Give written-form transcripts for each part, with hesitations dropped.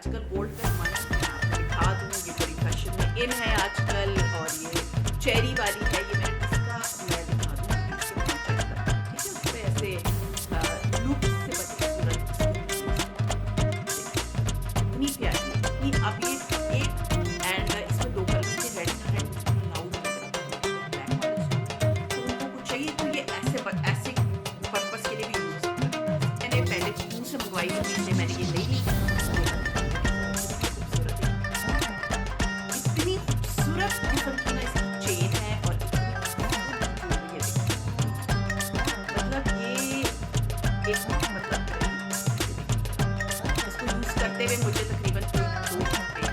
आजकल गोल्ड का जमाना है, मैं आपको दिखा दूँ, ये बड़ी फैशन में इन है आजकल। और ये चेरी वाली है, ये मैंने इसका मैं दिखा दूँ इसके फीचर्स का, ठीक है। उसमें ऐसे लूप से बनी इतनी प्यारी है, इतनी। अब ये एक एंड इसमें दो कलर के रेड लाउड लग रहा है, तो उनको कुछ चाहिए तो ये ऐसे पर्पस के लिए भी यूज करते हैं। मैंने पहले जून से मंगवाई थी, इसलिए मैंने ये ले ली। इतनी खूबसूरत किस्म की ना इसकी चेन है और मतलब ये एक मतलब इसको यूज करते हुए मुझे तकरीबन 2 घंटे।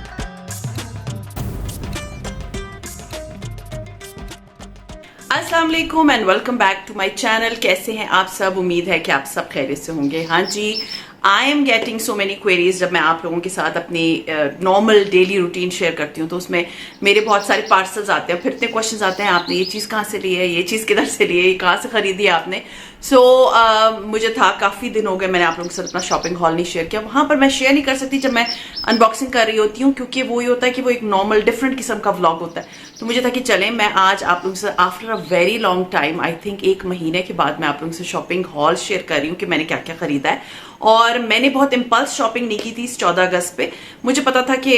अस्सलाम वालेकुम and welcome back to my channel. कैसे हैं आप सब? उम्मीद है कि आप सब खैरियत से होंगे। हाँ जी, I am getting so many queries. जब मैं आप लोगों के साथ अपनी नॉर्मल डेली रूटीन शेयर करती हूँ तो उसमें मेरे बहुत सारे पार्सल्स आते हैं, फिर इतने क्वेश्चंस आते हैं, आपने ये चीज़ कहाँ से ली है, ये चीज़ किधर से ली है, ये कहाँ से खरीदी है आपने। सो मुझे था काफ़ी दिन हो गए मैंने आप लोगों के साथ अपना शॉपिंग हॉल नहीं शेयर किया। वहाँ पर मैं शेयर नहीं कर सकती जब मैं अनबॉक्सिंग कर रही होती हूँ, क्योंकि वो ये होता है कि वो एक नॉर्मल डिफरेंट किस्म का व्लॉग होता है। तो मुझे था कि चलें मैं आज आप लोगों से after a very long time, I think 1 महीने के बाद, मैं आप लोगों से शॉपिंग हॉल शेयर कर रही हूँ कि मैंने क्या क्या खरीदा है। और मैंने बहुत इम्पल्स शॉपिंग नहीं की थी इस 14 अगस्त पे। मुझे पता था कि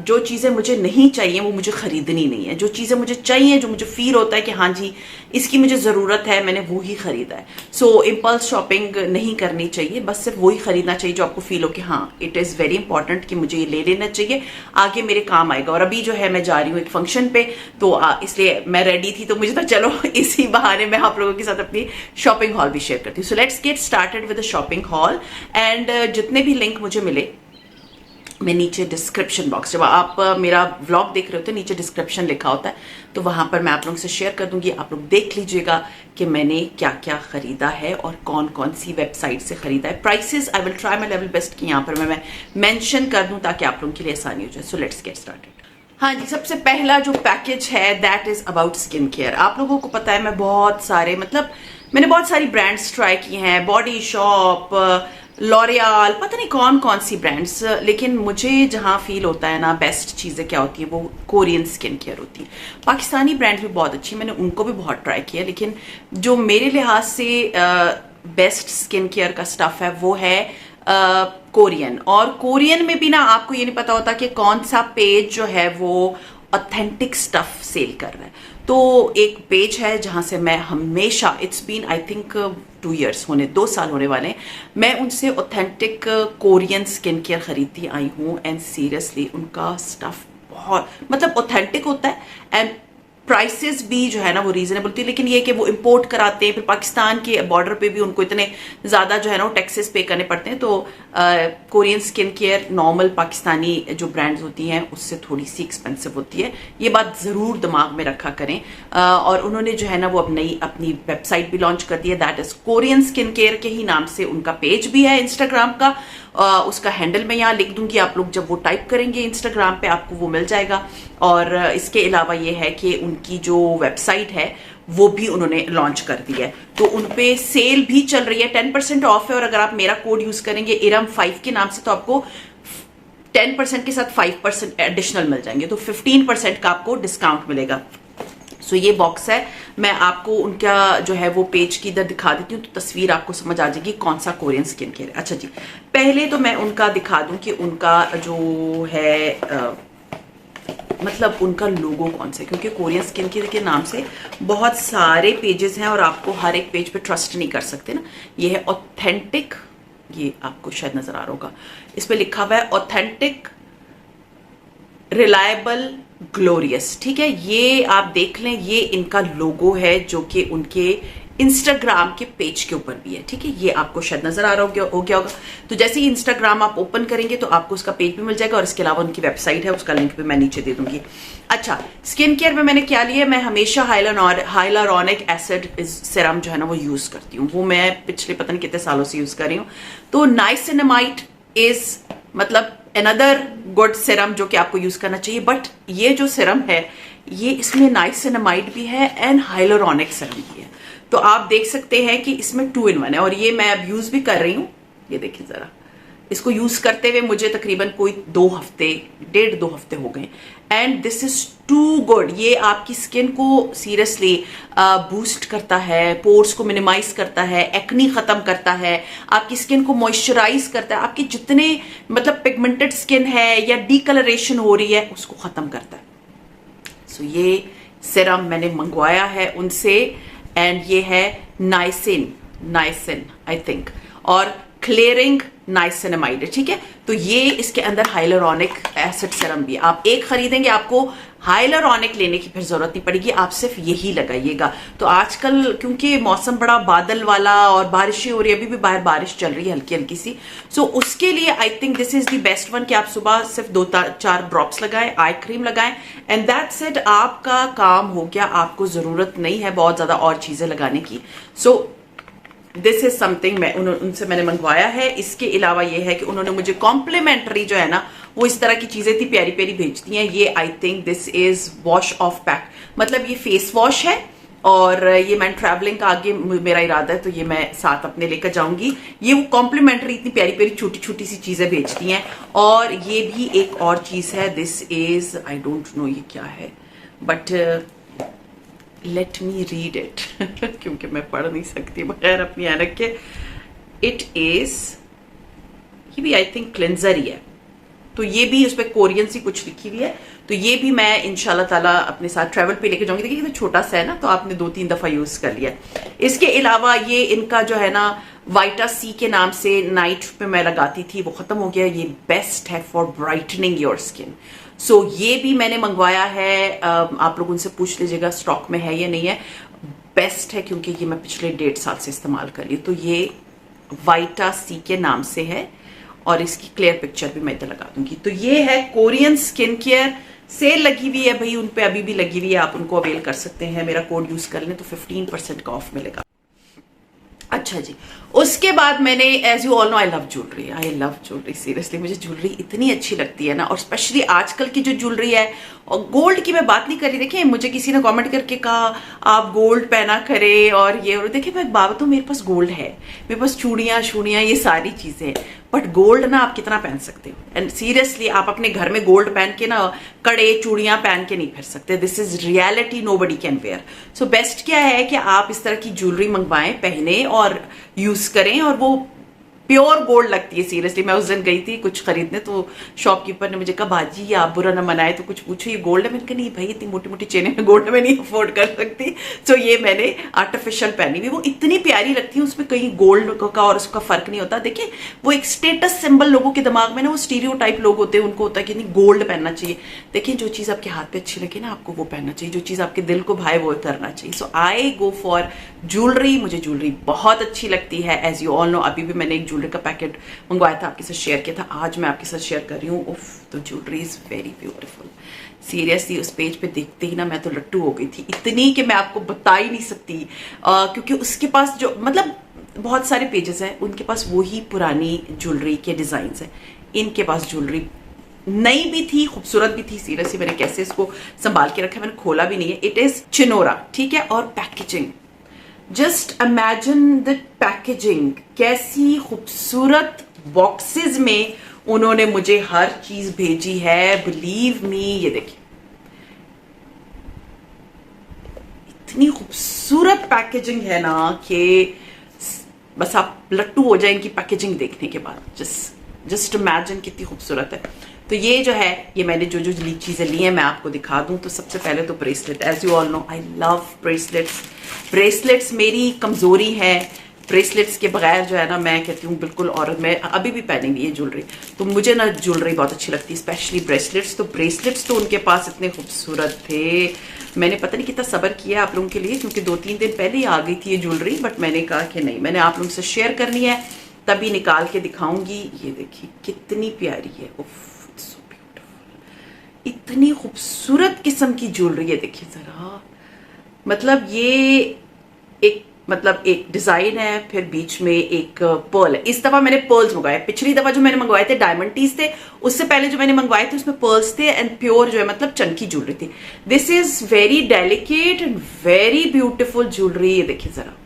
जो चीज़ें मुझे नहीं चाहिए वो मुझे खरीदनी नहीं है, जो चीज़ें मुझे चाहिए, जो मुझे फील होता है कि हाँ जी इसकी मुझे ज़रूरत है, मैंने वो ही खरीदा है। सो इम्पल्स शॉपिंग नहीं करनी चाहिए, बस सिर्फ वही खरीदना चाहिए जो आपको फील हो कि हाँ इट इज़ वेरी इंपॉर्टेंट कि मुझे ये ले लेना चाहिए, आगे मेरे काम आएगा। और अभी जो है मैं जा रही हूँ एक फंक्शन पे, तो इसलिए मैं रेडी थी, तो मुझे तो चलो इसी बहाने मैं आप लोगों के साथ अपनी शॉपिंग हॉल भी शेयर करती हूँ। So let's get started with the shopping hall. And जितने भी लिंक मुझे मिले मैं नीचे डिस्क्रिप्शन बॉक्स, जब आप मेरा व्लॉग देख रहे होते हैं नीचे डिस्क्रिप्शन लिखा होता है, तो वहां पर मैं आप लोगों से शेयर कर दूंगी। आप लोग देख लीजिएगा कि मैंने क्या क्या खरीदा है और कौन कौन सी वेबसाइट से खरीदा है। Prices I will try my level best कि यहाँ पर मैं मेंशन कर दूं ताकि आप लोगों के लिए आसानी हो जाए। So let's get started. हाँ जी, सबसे पहला जो पैकेज है that is about skin care. आप लोगों को पता है मैं बहुत सारे मैंने बहुत सारी ब्रांड्स ट्राई की हैं, बॉडी शॉप, लॉरियल, पता नहीं कौन कौन सी ब्रांड्स, लेकिन मुझे जहाँ फील होता है ना बेस्ट चीज़ें क्या होती है वो कोरियन स्किन केयर होती है। पाकिस्तानी ब्रांड्स भी बहुत अच्छी, मैंने उनको भी बहुत ट्राई किया, लेकिन जो मेरे लिहाज से बेस्ट स्किन केयर का स्टफ है वो है कोरियन। और कोरियन में भी ना आपको ये नहीं पता होता कि कौन सा पेज जो है वो ऑथेंटिक स्टफ सेल कर रहा है। तो एक पेज है जहां से मैं हमेशा, it's been I think 2 years होने, 2 साल होने वाले हैं, मैं उनसे ऑथेंटिक कोरियन स्किन केयर खरीदती आई हूँ। एंड सीरियसली उनका स्टफ बहुत ऑथेंटिक होता है एंड प्राइसेस भी जो है ना वो रीजनेबल थी। लेकिन ये कि वो इंपोर्ट कराते हैं, फिर पाकिस्तान के बॉर्डर पे भी उनको इतने ज़्यादा जो है ना वो टैक्सेस पे करने पड़ते हैं। तो Korean skin care normal Pakistani जो ब्रांड्स होती हैं उससे थोड़ी सी एक्सपेंसिव होती है, ये बात ज़रूर दिमाग में रखा करें। और उन्होंने जो है ना वो अपनी वेबसाइट भी लॉन्च कर दी है, that is Korean skin care के ही नाम से उनका पेज भी है इंस्टाग्राम का। उसका हैंडल मैं यहाँ लिख दूंगी, आप लोग जब वो टाइप करेंगे इंस्टाग्राम पे आपको वो मिल जाएगा। और इसके अलावा ये है कि उनकी जो वेबसाइट है वो भी उन्होंने लॉन्च कर दी है, तो उनपे सेल भी चल रही है, 10% ऑफ है। और अगर आप मेरा कोड यूज करेंगे इरम5 के नाम से तो आपको 10% के साथ 5% एडिशनल मिल जाएंगे, तो 15% का आपको डिस्काउंट मिलेगा। सो ये बॉक्स है, मैं आपको उनका जो है वो पेज की इधर दिखा देती हूँ, तो तस्वीर आपको समझ आ जाएगी कौन सा कोरियन स्किन केयर है। अच्छा जी, पहले तो मैं उनका दिखा दूं कि उनका जो है उनका लोगो कौन सा है, क्योंकि कोरियन स्किन केयर के नाम से बहुत सारे पेजेस हैं और आपको हर एक पेज पे ट्रस्ट नहीं कर सकते ना। ये है ऑथेंटिक, ये आपको शायद नजर आ रहा होगा, इस पे लिखा हुआ है ऑथेंटिक रिलायबल ग्लोरियस, ठीक है। ये आप देख लें, ये इनका लोगो है जो कि उनके इंस्टाग्राम के पेज के ऊपर भी है, ठीक है। ये आपको शायद नजर आ रहा हो गया होगा। तो जैसे ही इंस्टाग्राम आप ओपन करेंगे तो आपको उसका पेज भी मिल जाएगा, और इसके अलावा उनकी वेबसाइट है, उसका लिंक भी मैं नीचे दे दूंगी। अच्छा, स्किन केयर में मैंने क्या लिया, मैं हमेशा हाइलारोनिक एसिड सीरम जो है ना वो यूज करती हूँ, वो मैं पिछले पता नहीं कितने सालों से यूज कर रही हूँ। तो niacinamide is another good serum जो कि आपको यूज करना चाहिए, बट ये जो सीरम है ये इसमें नाइसिनामाइड भी है एंड हाइलुरोनिक सीरम भी है। तो आप देख सकते हैं कि इसमें 2 in 1 है, और ये मैं अब यूज भी कर रही हूँ। ये देखिए जरा, इसको यूज करते हुए मुझे तकरीबन कोई 2 हफ्ते, 1.5-2 हफ्ते हो गए, and this is too good. ये आपकी स्किन को सीरियसली बूस्ट करता है, पोर्स को मिनिमाइज करता है, एक्नी खत्म करता है, आपकी स्किन को मॉइस्चराइज करता है, आपकी जितने मतलब पिगमेंटेड स्किन है या डीकलरेशन हो रही है उसको खत्म करता है। सो ये सीरम मैंने मंगवाया है उनसे, एंड ये है नाइसिन आई थिंक, और क्लियरिंग नाइसिनामाइड, ठीक है। तो ये इसके अंदर हाइलुरोनिक एसिड सीरम भी है। आप एक खरीदेंगे, आपको हाइलुरोनिक लेने की फिर जरूरत नहीं पड़ेगी, आप सिर्फ यही लगाइएगा। तो आजकल क्योंकि मौसम बड़ा बादल वाला और बारिशें हो रही है, अभी भी बाहर बारिश चल रही है हल्की हल्की सी, सो उसके लिए I think this is the best one कि आप सुबह सिर्फ 2-4 ड्रॉप्स लगाएं, आई क्रीम लगाएं, एंड दैट्स इट, आपका काम हो गया। आपको जरूरत नहीं है बहुत ज्यादा और चीजें लगाने की। सो दिस इज समथिंग मैं उनसे मैंने मंगवाया है। इसके अलावा ये है कि उन्होंने मुझे कॉम्प्लीमेंट्री जो है ना, वो इस तरह की चीजें थी प्यारी प्यारी भेजती हैं। ये I think this is wash off pack, मतलब ये फेस वॉश है, और ये मैं ट्रैवलिंग का आगे मेरा इरादा है तो ये मैं साथ अपने लेकर जाऊंगी। ये वो कॉम्प्लीमेंट्री इतनी प्यारी प्यारी छोटी छोटी सी चीजें भेजती हैं। और ये भी एक और चीज है, this is I don't know ये क्या है, but let me read it क्योंकि मैं पढ़ नहीं सकती बगैर अपनी ऐनक के। इट इज, ये भी आई थिंक क्लेंजर ही है, तो ये भी उस पर कोरियन सी कुछ लिखी हुई है। तो ये भी मैं इंशाल्लाह ताला अपने साथ ट्रैवल पे लेके जाऊंगी। देखिए तो छोटा सा है ना, तो आपने 2-3 दफा यूज कर लिया। इसके अलावा ये इनका जो है ना वाइटा सी के नाम से नाइट पे मैं लगाती थी, वो खत्म हो गया। ये बेस्ट है फॉर ब्राइटनिंग योर स्किन। सो ये भी मैंने मंगवाया है, आप लोग उनसे पूछ लीजिएगा स्टॉक में है या नहीं है। बेस्ट है क्योंकि ये मैं पिछले 1.5 साल से इस्तेमाल कर रही हूँ। तो ये वाइटा सी के नाम से है, और इसकी क्लियर पिक्चर भी मैं इधर लगा दूंगी। तो ये है कोरियन स्किन केयर, सेल लगी हुई है भाई, उन पे अभी भी लगी हुई है, आप उनको अवेल कर सकते हैं। मेरा कोड यूज कर लें तो 15% का ऑफ मिलेगा। अच्छा जी, उसके बाद मैंने, as you all know, I love jewellery, seriously मुझे ज्वेलरी इतनी अच्छी लगती है ना, और स्पेशली आजकल की जो ज्वेलरी है, और गोल्ड की मैं बात नहीं कर रही। देखिए मुझे किसी ने कमेंट करके कहा आप गोल्ड पहना करें और ये, और देखिए मैं बाबा, तो मेरे पास गोल्ड है, मेरे पास चूड़ियाँ ये सारी चीजें, बट गोल्ड ना आप कितना पहन सकते हो, एंड सीरियसली आप अपने घर में गोल्ड पहन के ना कड़े चूड़ियां पहन के नहीं फिर सकते। This is reality, nobody can wear. So best क्या है कि आप इस तरह की ज्वेलरी मंगवाएं, पहने और यूज करें, और वो प्योर गोल्ड लगती है। सीरियसली मैं उस दिन गई थी कुछ खरीदने, तो शॉपकीपर ने मुझे कहा बाजी आप बुरा ना मनाए तो कुछ पूछो, ये गोल्ड है? मैंने कहा नहीं भाई, इतनी मोटी मोटी चेनें में गोल्ड में नहीं अफोर्ड कर सकती। सो ये मैंने आर्टिफिशियल पहनी हुई, वो इतनी प्यारी लगती है, उसमें कहीं गोल्ड का और उसका फर्क नहीं होता। देखिए वो एक स्टेटस सिंबल लोगों के दिमाग में ना, वो स्टीरियोटाइप लोग होते हैं, उनको होता है कि नहीं गोल्ड पहनना चाहिए। देखिए जो चीज आपके हाथ पे अच्छी लगे ना, आपको वो पहनना चाहिए, जो चीज आपके दिल को भाए वो करना चाहिए। सो आई गो फॉर ज्वेलरी, मुझे ज्वेलरी बहुत अच्छी लगती है। एज यू ऑल नो, अभी भी मैंने एक ज्वेलरी का पैकेट मंगवाया था, आपके साथ शेयर किया था, आज मैं आपके साथ शेयर कर रही हूँ। उफ, तो jewellery is very beautiful, seriously उस पेज पे देखते ही ना मैं तो लट्टू हो गई थी, इतनी कि मैं आपको बता ही नहीं सकती। क्योंकि उसके पास जो, मतलब बहुत सारे पेजेस हैं, उनके पास वही पुरानी ज्वेलरी के डिजाइन है, इनके पास ज्वेलरी नई भी थी, खूबसूरत भी थी। सीरियसली मैंने कैसे इसको संभाल के रखा है, मैंने खोला भी नहीं है। इट इज चिनोरा, ठीक है। और packaging, just imagine the packaging, कैसी खूबसूरत बॉक्सेस में उन्होंने मुझे हर चीज भेजी है, बिलीव मी। ये देखिए इतनी खूबसूरत पैकेजिंग है ना कि बस आप लट्टू हो जाए इनकी पैकेजिंग देखने के बाद। जस्ट इमेजिन कितनी खूबसूरत है। तो ये जो है, ये मैंने जो जो चीजें ली हैं मैं आपको दिखा दूं। तो सबसे पहले तो bracelet, as you all know I love bracelets. Bracelets मेरी कमजोरी है, ब्रेसलेट्स के बगैर जो है ना, मैं कहती हूँ बिल्कुल औरत, मैं अभी भी पहनी हुई है ज्वेलरी, तो मुझे ना ज्वेलरी बहुत अच्छी लगती है, स्पेशली ब्रेसलेट्स। तो ब्रेसलेट्स तो उनके पास इतने खूबसूरत थे, मैंने पता नहीं कितना सब्र किया आप लोगों के लिए, क्योंकि 2-3 दिन पहले ही आ गई थी ये ज्वेलरी, बट मैंने कहा कि नहीं, मैंने आप लोगों से शेयर करनी है, तभी निकाल के दिखाऊंगी। ये देखिए कितनी प्यारी है, सो ब्यूटीफुल, इतनी खूबसूरत किस्म की ज्वेलरी है। देखिए जरा, मतलब ये एक डिजाइन है, फिर बीच में एक पर्ल है। इस दफा मैंने पर्ल्स मंगवाए, पिछली दफा जो मैंने मंगवाए थे डायमंड टीज थे, उससे पहले जो मैंने मंगवाए थे उसमें पर्ल्स थे, एंड प्योर जो है मतलब चंकी ज्वेलरी थी। This is very delicate and very beautiful jewellery. ये देखिए जरा,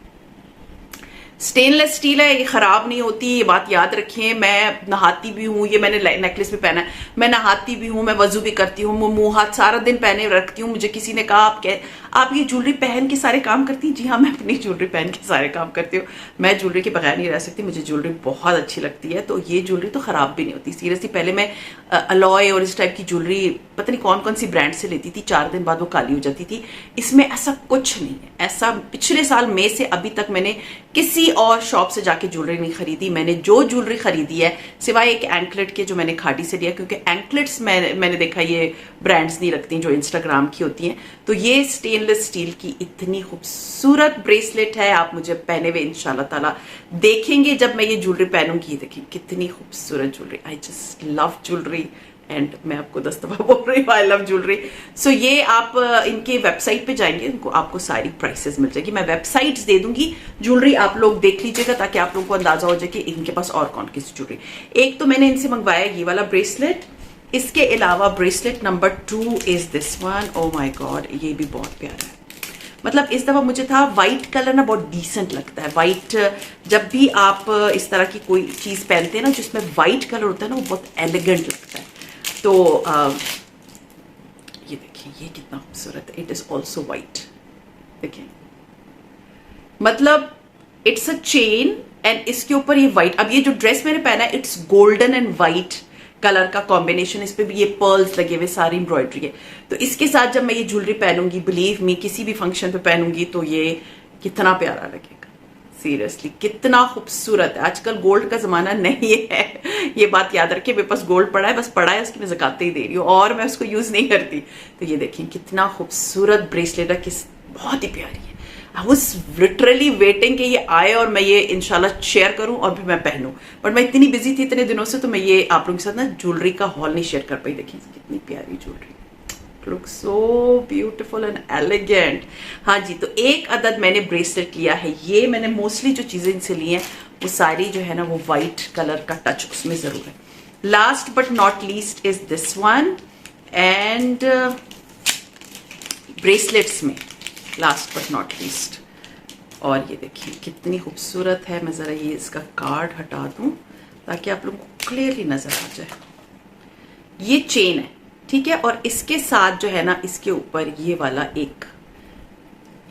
स्टेनलेस स्टील है, ये खराब नहीं होती, ये बात याद रखिए। मैं नहाती भी हूँ, ये मैंने नेकलेस भी पहना है, मैं नहाती भी हूँ, मैं वजू भी करती हूँ, मैं मुंह हाथ सारा दिन पहने रखती हूँ। मुझे किसी ने कहा आप ये ज्वेलरी पहन के सारे काम करती हैं? जी हाँ, मैं अपनी ज्वेलरी पहन के सारे काम करती हूँ। मैं ज्वेलरी के बगैर नहीं रह सकती, मुझे ज्वेलरी बहुत अच्छी लगती है। तो ये ज्वेलरी तो खराब भी नहीं होती सीरियसली। पहले मैं अलॉय और इस टाइप की ज्वेलरी पता नहीं कौन कौन सी ब्रांड से लेती थी, 4 दिन बाद वो काली हो जाती थी। इसमें ऐसा कुछ नहीं है। ऐसा पिछले साल मई से अभी तक मैंने किसी और शॉप से जाके ज्वेलरी नहीं खरीदी। मैंने जो ज्वेलरी खरीदी है सिवाय एक एंकलेट के जो मैंने खाड़ी से लिया, क्योंकि एंकलेट्स मैंने देखा ये ब्रांड्स नहीं रखती जो इंस्टाग्राम की होती हैं। तो ये स्टेनलेस स्टील की इतनी खूबसूरत ब्रेसलेट है, आप मुझे पहने हुए इंशाल्लाह ताला देखेंगे जब मैं ये ज्वेलरी पहनूंगी। देखिए कितनी खूबसूरत jewellery, I just love jewellery and मैं आपको 10 दफा बोल रही हूँ आई लव ज्वेलरी। सो ये आप इनके वेबसाइट पे जाएंगे, इनको आपको सारी प्राइसेस मिल जाएगी। मैं वेबसाइट्स दे दूंगी, ज्वेलरी आप लोग देख लीजिएगा ताकि आप लोगों को अंदाजा हो जाए कि इनके पास और कौन किस ज्वेलरी। एक तो मैंने इनसे मंगवाया ये वाला ब्रेसलेट, इसके अलावा bracelet number 2 is this one. Oh my God, ये भी बहुत प्यारा है। मतलब इस दफा मुझे था वाइट कलर ना बहुत डिसेंट लगता है। वाइट जब भी आप इस तरह की कोई चीज पहनते हैं ना जिसमें वाइट कलर होता है ना, वो बहुत एलिगेंट लगता है। तो ये देखिए ये कितना खूबसूरत है, इट इज ऑल्सो वाइट। देखिए मतलब इट्स अ चेन एंड इसके ऊपर ये वाइट। अब ये जो ड्रेस मैंने पहना है it's golden and white colour का कॉम्बिनेशन, इस पे भी ये पर्ल्स लगे हुए, सारी एम्ब्रॉयडरी है। तो इसके साथ जब मैं ये ज्वेलरी पहनूंगी, बिलीव मी किसी भी फंक्शन पे पहनूंगी तो ये कितना प्यारा लगेगा। सीरियसली कितना खूबसूरत है। आजकल गोल्ड का जमाना नहीं है, ये बात याद रखिए। मेरे पास गोल्ड पड़ा है, बस पड़ा है, उसकी मैं ज़कातें ही दे रही हूँ और मैं उसको यूज नहीं करती। तो ये देखिए कितना खूबसूरत ब्रेसलेट है, बहुत ही प्यारी है। आई वॉज लिटरली वेटिंग कि ये आए और मैं ये इंशाल्लाह शेयर करूं और फिर मैं पहनूं, बट मैं इतनी बिजी थी इतने दिनों से, तो मैं ये आप लोगों के साथ ना ज्वेलरी का हॉल नहीं शेयर कर पाई। देखिए कितनी प्यारी jewellery, look so beautiful and elegant. हाँ जी, तो एक अदद मैंने ब्रेसलेट लिया है। ये मैंने मोस्टली जो चीजें इनसे ली हैं वो सारी जो है ना वो वाइट कलर का टच उसमें जरूर है। Last but not least is this one. And bracelets में लास्ट बट नॉट लीस्ट, और ये देखिए कितनी खूबसूरत है। मैं ज़रा ये इसका कार्ड हटा दूं ताकि आप लोगों को क्लियरली नज़र आ जाए। ये चेन है, ठीक है, और इसके साथ जो है ना इसके ऊपर ये वाला एक,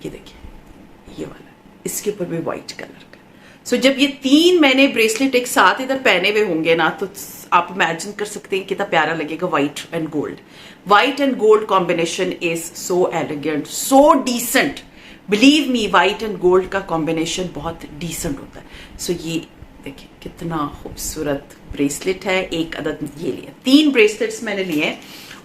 ये देखिए ये वाला, इसके ऊपर भी वाइट कलर का। सो जब ये 3 मैंने ब्रेसलेट एक साथ इधर पहने हुए होंगे ना, तो आप इमेजिन कर सकते हैं कितना प्यारा लगेगा। White and gold, white and gold combination is so elegant, so decent. Believe me, white and gold का कॉम्बिनेशन बहुत डिसेंट होता है। सो ये देखिए कितना खूबसूरत ब्रेसलेट है। एक अदद ये लिया, 3 ब्रेसलेट्स मैंने लिए हैं।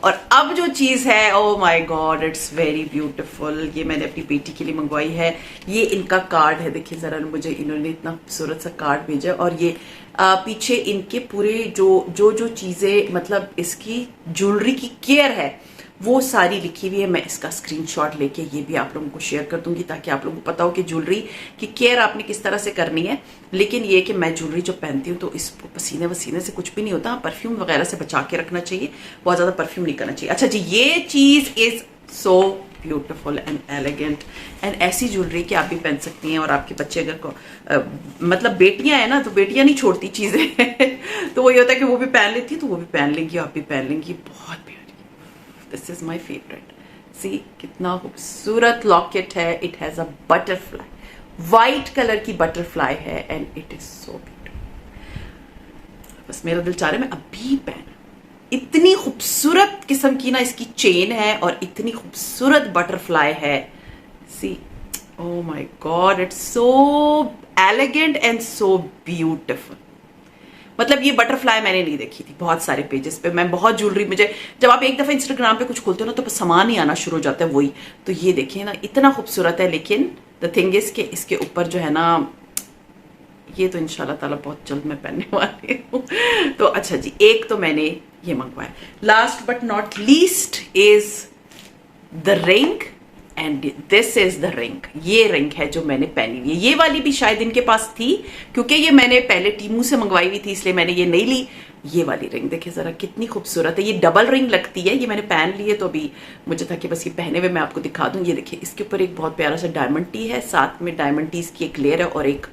और अब जो चीज है, ओ my god, it's very beautiful. ये मैंने अपनी बेटी के लिए मंगवाई है। ये इनका कार्ड है, देखिए जरा, मुझे इन्होंने इतना खूबसूरत सा कार्ड भेजा। और ये पीछे इनके पूरे जो चीजें, मतलब इसकी ज्वेलरी की केयर है वो सारी लिखी हुई है। मैं इसका स्क्रीनशॉट लेके ये भी आप लोगों को शेयर कर दूंगी ताकि आप लोगों को पता हो कि ज्वेलरी की केयर आपने किस तरह से करनी है। लेकिन ये कि मैं ज्वेलरी जब पहनती हूँ तो इसको पसीने वसीने से कुछ भी नहीं होता, परफ्यूम वगैरह से बचा के रखना चाहिए, बहुत ज्यादा परफ्यूम नहीं करना चाहिए। अच्छा जी, ये चीज is so beautiful and elegant. And ऐसी ज्वेलरी कि आप भी पहन सकती हैं, और आपके बच्चे अगर मतलब बेटियां हैं ना, तो बेटियां नहीं छोड़ती चीजें तो वो ये होता है कि वो भी पहन लेती है तो वो भी पहन लेंगी, आप भी पहन लेंगी। बहुत प्यारी, दिस इज माई फेवरेट। सी कितना खूबसूरत लॉकेट है। It has a butterfly, white colour की बटरफ्लाई है and it is so beautiful. बस मेरा दिल चाह रहा है मैं अभी पहन। इतनी खूबसूरत किस्म की ना इसकी चेन है और इतनी खूबसूरत बटरफ्लाई है। See, oh my god, it's so elegant and so beautiful. मतलब ये बटरफ्लाई मैंने नहीं देखी थी बहुत सारे पेजेस पे। मैं बहुत ज्वेलरी, मुझे जब आप एक दफा इंस्टाग्राम पे कुछ खोलते हो ना तो सामान ही आना शुरू हो जाता है वही। तो ये देखिए ना इतना खूबसूरत है। लेकिन द थिंग इज कि इसके ऊपर जो है ना, ये तो इंशाल्लाह ताला बहुत जल्द मैं पहनने वाली हूँ। तो अच्छा जी, एक तो मैंने ये मंगवाया। Last but not least is the ring, and this is the ring. ये रिंग है जो मैंने पहनी हुई है। ये वाली भी शायद इनके पास थी, क्योंकि ये मैंने पहले टीमू से मंगवाई हुई थी, इसलिए मैंने ये नहीं ली। ये वाली रिंग देखिए जरा कितनी खूबसूरत है। ये डबल रिंग लगती है। ये मैंने पहन ली है तो अभी मुझे था कि बस ये पहने हुए मैं आपको दिखा दूं। ये देखिए इसके ऊपर एक बहुत प्यारा सा डायमंड टी है, साथ में डायमंड टीज की एक लेयर है और एक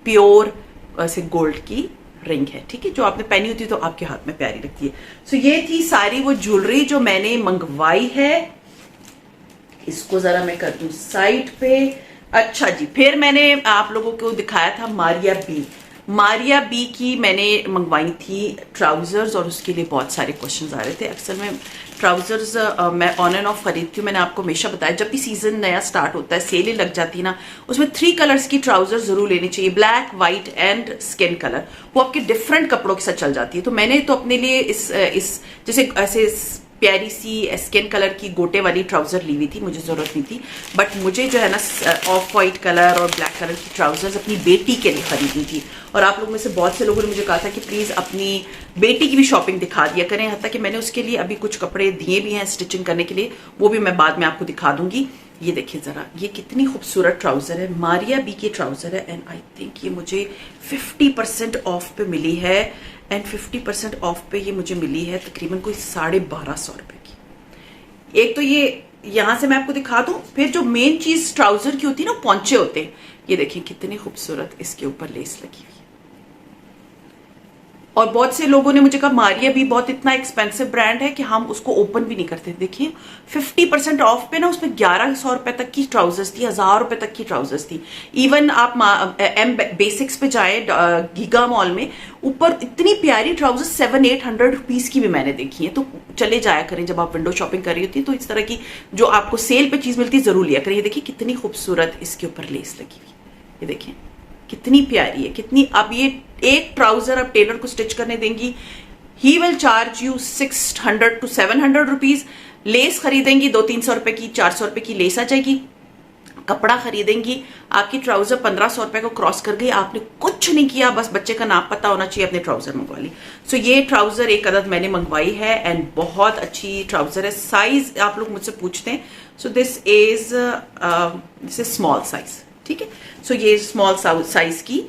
प्योर ऐसे गोल्ड की रिंग है, ठीक है, जो आपने पहनी होती है तो आपके हाथ में प्यारी लगती है। सो ये थी सारी वो ज्वेलरी जो मैंने मंगवाई है। इसको जरा मैं कर दूं साइड पे। अच्छा जी, फिर मैंने आप लोगों को दिखाया था मारिया बी की मैंने मंगवाई थी ट्राउजर्स, और उसके लिए बहुत सारे क्वेश्चंस आ रहे थे। अक्सर में ट्राउजर्स मैं ऑन एंड ऑफ खरीदती हूँ, मैंने आपको हमेशा बताया जब भी सीजन नया स्टार्ट होता है, सेल लग जाती है ना, उसमें 3 कलर्स की ट्राउजर जरूर लेनी चाहिए, black, white and skin colour. वो आपके डिफरेंट कपड़ों के साथ चल जाती है। तो मैंने तो अपने लिए इस जैसे ऐसे प्यारी सी स्किन कलर की गोटे वाली ट्राउजर ली हुई थी, मुझे जरूरत नहीं थी, बट मुझे जो है ना ऑफ वाइट कलर और ब्लैक कलर की ट्राउजर्स अपनी बेटी के लिए खरीदनी थी। और आप लोगों में से बहुत से लोगों ने मुझे कहा था कि प्लीज अपनी बेटी की भी शॉपिंग दिखा दिया करें, हत्ता कि मैंने उसके लिए अभी कुछ कपड़े दिए भी हैं स्टिचिंग करने के लिए, वो भी मैं बाद में आपको दिखा दूंगी। ये देखिए जरा, ये कितनी खूबसूरत ट्राउजर है, मारिया बी की ट्राउजर है, एंड आई थिंक ये मुझे 50% ऑफ पे मिली है, एंड 50% ऑफ पे ये मुझे मिली है तकरीबन कोई 1250 रुपए की। एक तो ये यहां से मैं आपको दिखा दूं, फिर जो मेन चीज ट्राउजर की होती है ना, पौंचे होते हैं, ये देखिए कितनी खूबसूरत इसके ऊपर लेस लगी हुई है। और बहुत से लोगों ने मुझे कहा मारिया भी बहुत इतना एक्सपेंसिव ब्रांड है कि हम उसको ओपन भी नहीं करते। देखिए 50% ऑफ पे ना उसमें 1100 रुपए तक की ट्राउजर्स थी, 1000 रुपए तक की ट्राउजर्स थी। इवन आप एम बेसिक्स पे जाए गीगा मॉल में, ऊपर इतनी प्यारी ट्राउजर्स 700-800 रुपीज की भी मैंने देखी है। तो चले जाया करें जब आप विंडो शॉपिंग कर रही होती है, तो इस तरह की जो आपको सेल पे चीज मिलती है जरूर लिया करें। ये देखिए कितनी खूबसूरत इसके ऊपर लेस लगी हुई, ये देखिए कितनी प्यारी है, कितनी। अब ये एक ट्राउजर आप टेलर को स्टिच करने देंगी, he will charge you 600 to 700 rupees. Lace खरीदेंगी 200-300 रुपए की, 400 रुपए की लेस आ जाएगी। कपड़ा खरीदेंगी, आपकी ट्राउजर 1500 रुपए को क्रॉस कर गई, आपने कुछ नहीं किया, बस बच्चे का नाप पता होना चाहिए, अपने ट्राउजर मंगवा ली। सो ये ट्राउजर एक अदद मैंने मंगवाई है, एंड बहुत अच्छी ट्राउजर है। साइज आप लोग मुझसे पूछते हैं, so this is small size, ठीक है। सो ये स्मॉल साइज की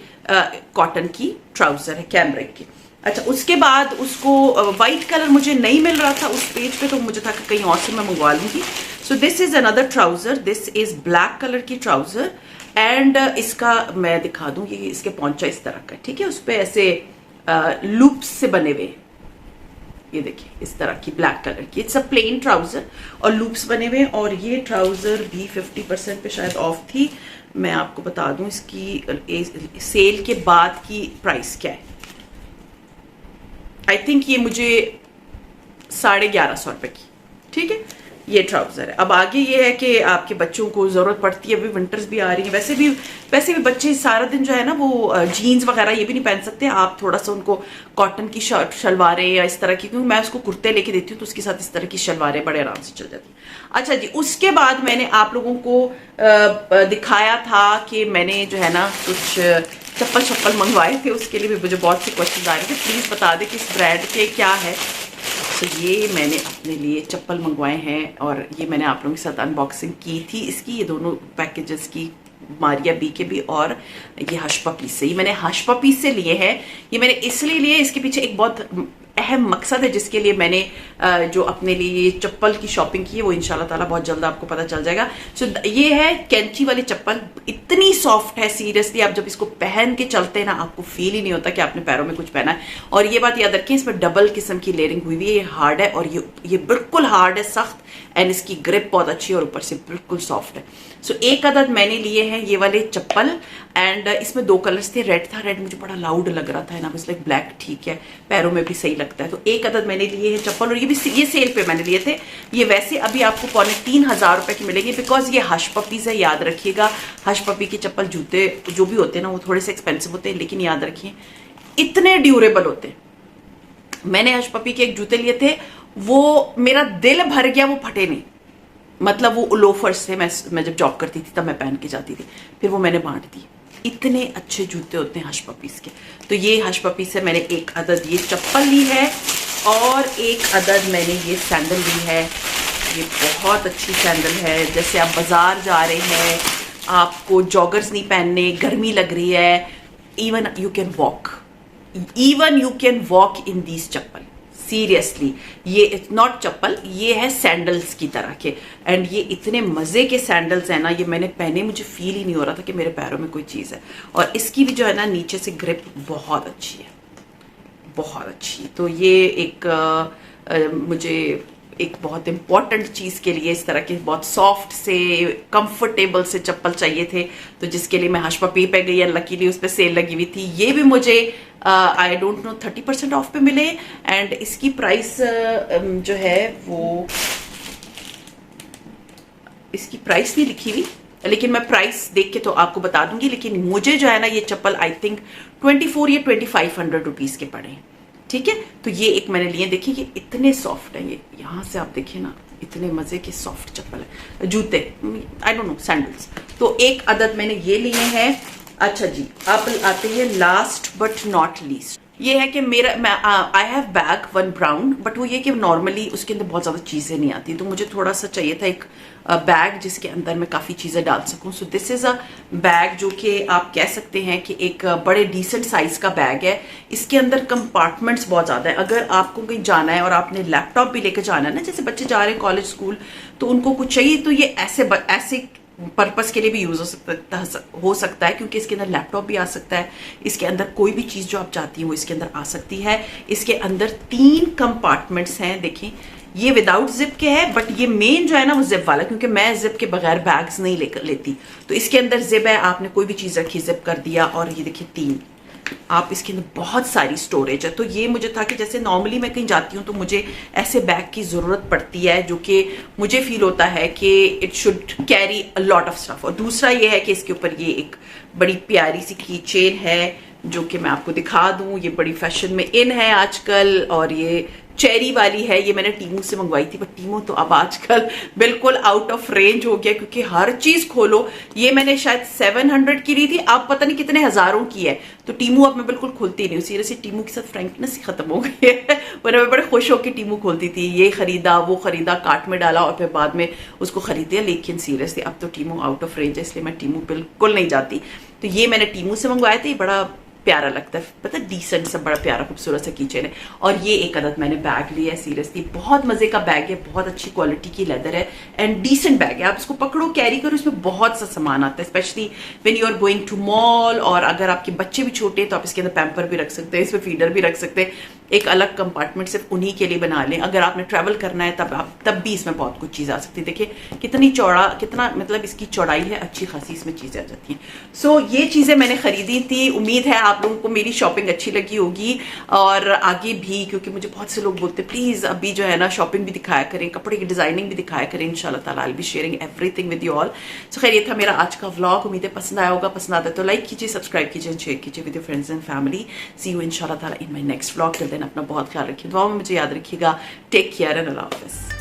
कॉटन की ट्राउजर है, कैमरिक की। अच्छा, उसके बाद उसको व्हाइट कलर मुझे नहीं मिल रहा था उस पेज पे, तो मुझे था कि कहीं और से मैं मंगवा लूंगी। So this is another trouser, this is black colour की ट्राउजर, एंड इसका मैं दिखा दूं, ये इसके पौंचा इस तरह का, ठीक है, उस पर ऐसे लूप्स से बने हुए, ये देखिए इस तरह की ब्लैक कलर की। इट्स अ प्लेन ट्राउजर और लूप्स बने हुए, और ये ट्राउजर भी 50% पे शायद ऑफ थी। मैं आपको बता दूं इसकी सेल के बाद की प्राइस क्या है। आई थिंक ये मुझे 1150 रुपए की, ठीक है, ये ट्राउजर है। अब आगे ये है कि आपके बच्चों को जरूरत पड़ती है, अभी विंटर्स भी आ रही है, वैसे भी बच्चे सारा दिन जो है ना वो जीन्स वगैरह ये भी नहीं पहन सकते। आप थोड़ा सा उनको कॉटन की शर्ट शलवारें या इस तरह की, क्योंकि मैं उसको कुर्ते लेके देती हूँ तो उसके साथ इस तरह की शलवारें बड़े आराम से चल जाती हैं। अच्छा जी, उसके बाद मैंने आप लोगों को दिखाया था कि मैंने जो है ना कुछ चप्पल मंगवाए थे, उसके लिए भी मुझे बहुत से क्वेश्चन आ रहे थे, प्लीज बता दें कि इस ब्रांड के क्या है। तो ये मैंने अपने लिए चप्पल मंगवाए हैं, और ये मैंने आप लोगों के साथ अनबॉक्सिंग की थी इसकी, ये दोनों पैकेजेस की, मारिया बी के भी और ये हश पपीस से। ये मैंने हश पपीस से लिए हैं। ये मैंने इसलिए लिए, इसके पीछे एक बहुत अहम मकसद है जिसके लिए मैंने जो अपने लिए ये चप्पल की शॉपिंग की है, वो इंशाल्लाह ताला बहुत जल्द आपको पता चल जाएगा। सो ये है कैंची वाली चप्पल, इतनी सॉफ्ट है, सीरियसली आप जब इसको पहन के चलते हैं ना, आपको फील ही नहीं होता कि आपने पैरों में कुछ पहना है। और ये बात याद रखें, इसमें डबल किस्म की लेयरिंग हुई हुई है, ये हार्ड है, और ये बिल्कुल हार्ड है, सख्त, एंड इसकी ग्रिप बहुत अच्छी है, और ऊपर से बिल्कुल सॉफ्ट है। सो एक अदद मैंने लिए हैं ये वाले चप्पल, एंड इसमें 2 कलर्स थे, रेड था, रेड मुझे बड़ा लाउड लग रहा था ना, बस लाइक ब्लैक ठीक है, पैरों में भी सही लगता है। तो एक अदद मैंने लिए हैं चप्पल, और ये सेल पे मैंने लिए थे। ये वैसे अभी आपको 2,500 रुपए की मिलेगी, बिकॉज ये हश पपीज है, याद रखिएगा। हश पपी के चप्पल जूते जो भी होते हैं ना, वो थोड़े से एक्सपेंसिव होते हैं, लेकिन याद रखिए इतने ड्यूरेबल होते हैं। मैंने हश पपी के एक जूते लिए थे, वो मेरा दिल भर गया, वो फटे नहीं, मतलब वो लोफर्स थे, मैं जब जॉब करती थी तब मैं पहन के जाती थी, फिर वो मैंने बांट दी। इतने अच्छे जूते होते हैं हश पपीस के। तो ये हश पपीस से मैंने एक अदद ये चप्पल ली है, और एक अदद मैंने ये सैंडल ली है। ये बहुत अच्छी सैंडल है, जैसे आप बाजार जा रहे हैं, आपको जॉगर्स नहीं पहनने, गर्मी लग रही है, even you can walk in these chappal, seriously ये नॉट चप्पल, ये है सैंडल्स की तरह के। एंड ये इतने मजे के सैंडल्स है ना, ये मैंने पहने, मुझे फील ही नहीं हो रहा था कि मेरे पैरों में कोई चीज है। और इसकी भी जो है ना नीचे से ग्रिप बहुत अच्छी है, बहुत अच्छी। तो ये एक मुझे एक बहुत इंपॉर्टेंट चीज के लिए इस तरह के बहुत सॉफ्ट से कंफर्टेबल से चप्पल चाहिए थे, तो जिसके लिए मैं हशपपी पे गई और लकीली उस पर सेल लगी हुई थी। ये भी मुझे आई डोंट नो 30% ऑफ पे मिले। एंड इसकी प्राइस जो है वो, इसकी प्राइस नहीं लिखी हुई, लेकिन मैं प्राइस देख के तो आपको बता दूंगी। लेकिन मुझे जो है ना ये चप्पल आई थिंक 24 या 2500 रुपीज के पड़े, ठीक है। तो ये एक मैंने लिए, देखिए ये इतने सॉफ्ट है, ये यहाँ से आप देखिए ना, इतने मजे के सॉफ्ट चप्पल है, जूते, आई डोंट नो सैंडल्स। तो एक अदद मैंने ये लिए हैं। अच्छा जी, आप आते हैं लास्ट बट नॉट लीस्ट। ये है कि मेरा I have bag one brown, but वो ये कि नॉर्मली उसके अंदर बहुत ज़्यादा चीज़ें नहीं आती, तो मुझे थोड़ा सा चाहिए था एक बैग जिसके अंदर मैं काफ़ी चीज़ें डाल सकूं। So this is a bag जो कि आप कह सकते हैं कि एक बड़े डिसेंट साइज़ का बैग है। इसके अंदर कंपार्टमेंट्स बहुत ज़्यादा है। अगर आपको कहीं जाना है और आपने लैपटॉप भी लेकर जाना है ना, जैसे बच्चे जा रहे हैं कॉलेज स्कूल, तो उनको कुछ चाहिए, तो ये ऐसे पर्पस के लिए भी यूज हो सकता है, क्योंकि इसके अंदर लैपटॉप भी आ सकता है, इसके अंदर कोई भी चीज जो आप चाहती हैं वो इसके अंदर आ सकती है। इसके अंदर 3 कंपार्टमेंट्स हैं, देखें ये विदाउट जिप के है, बट ये मेन जो है ना वो जिप वाला, क्योंकि मैं जिप के बगैर बैग्स नहीं लेती। तो इसके अंदर जिप है, आपने कोई भी चीज रखी जिप कर दिया, और ये देखिए 3 आप इसके अंदर बहुत सारी स्टोरेज है। तो ये मुझे था कि जैसे नॉर्मली मैं कहीं जाती हूँ तो मुझे ऐसे बैग की जरूरत पड़ती है, जो कि मुझे फील होता है कि it should carry a lot of stuff. और दूसरा ये है कि इसके ऊपर ये एक बड़ी प्यारी सी की चेन है, जो कि मैं आपको दिखा दूं, ये बड़ी फैशन में इन है आजकल। और ये चेरी वाली है, ये मैंने टीमू से मंगवाई थी, बट टीमू तो अब आजकल बिल्कुल आउट ऑफ रेंज हो गया, क्योंकि हर चीज खोलो। ये मैंने शायद 700 की ली थी, अब पता नहीं कितने हजारों की है। तो टीमू अब मैं बिल्कुल खोलती नहीं हूँ, सीरियसली टीमू के साथ फ्रैंकनेस ही खत्म हो गई है। वरना मैं बड़े खुश होकर टीमू खोलती थी, ये खरीदा वो खरीदा, कार्ट में डाला और फिर बाद में उसको खरीद दिया। लेकिन सीरियसली अब तो टीमू आउट ऑफ रेंज है, इसलिए मैं टीमू बिल्कुल नहीं जाती। तो ये मैंने टीमू से मंगवाया था, ये बड़ा प्यारा लगता है, पता डिसेंट सा, बड़ा प्यारा खूबसूरत सा कीचेन है। और ये एक अदद मैंने बैग लिया है, सीरियसली बहुत मजे का बैग है, बहुत अच्छी क्वालिटी की लेदर है एंड डिसेंट बैग है। आप इसको पकड़ो, कैरी करो, इसमें बहुत सा सामान आता है, specially when you are going to mall. और अगर आपके बच्चे भी छोटे हैं तो आप इसके अंदर पैम्पर भी रख सकते हैं, इसमें फीडर भी रख सकते हैं। एक अलग कंपार्टमेंट सिर्फ उन्हीं के लिए बना लें। अगर आपने ट्रैवल करना है तब भी इसमें बहुत कुछ चीज़ आ सकती है। देखिए कितनी चौड़ा, कितना मतलब इसकी चौड़ाई है, अच्छी खासी इसमें चीज़ें आ जाती हैं। सो ये चीज़ें मैंने खरीदी थी। उम्मीद है आप लोगों को मेरी शॉपिंग अच्छी लगी होगी और आगे भी, क्योंकि मुझे बहुत से लोग बोलते प्लीज़ अभी जो है ना शॉपिंग भी दिखाया करें, कपड़े की डिजाइनिंग भी दिखाया करें। इंशाल्लाह ताला I will be sharing everything with you all. So खैर ये था मेरा आज का व्लॉग, उम्मीद है पसंद आया होगा। पसंद आता है तो लाइक कीजिए, सब्सक्राइब कीजिए, शेयर कीजिए with your friends and family. See you इंशाल्लाह ताला in my next vlog. Till then अपना बहुत ख्याल रखिए, दुआ में मुझे याद रखिएगा। टेक केयर एंड अल्लाह हाफिज़।